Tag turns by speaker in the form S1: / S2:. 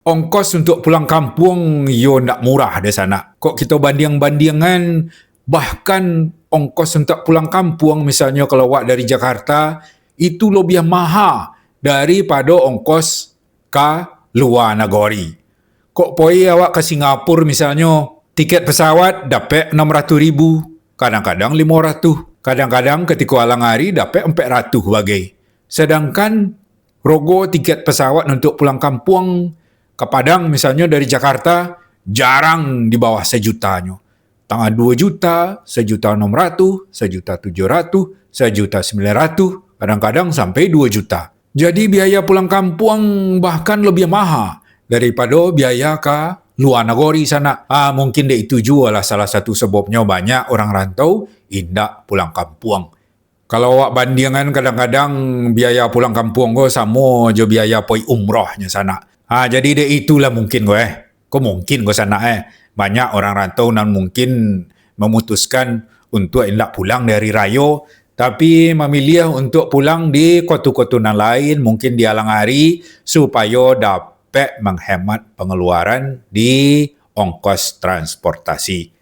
S1: Ongkos untuk pulang kampung yo ndak murah di sana. Kok kita banding-bandingan, bahkan ongkos untuk pulang kampung misalnya kalau awak dari Jakarta itu lebih mahal daripada ongkos ke luar negeri. Kok poi awak ke Singapura misalnya, tiket pesawat dapat 600,000, kadang-kadang 500, kadang-kadang ketika alang hari dapat 400 bagai. Sedangkan rogo tiket pesawat untuk pulang kampung ke Padang misalnya dari Jakarta jarang di bawah sejutanya. Tengah 2 juta, 1.600.000, 1.700.000, 1.900.000, kadang-kadang sampai 2 juta. Jadi biaya pulang kampung bahkan lebih mahal daripada biaya ke luar negeri sana. Mungkin itu juga lah salah satu sebabnya banyak orang rantau indak pulang kampung. Kalau awak bandingan kadang-kadang biaya pulang kampung ko sama je biaya poi umrahnya sana. Jadi itulah mungkin ko mungkin ko sana banyak orang rantau nan mungkin memutuskan untuk indak pulang dari Rayo tapi memilih untuk pulang di kota-kota lain mungkin di alang hari supaya dapat menghemat pengeluaran di ongkos transportasi.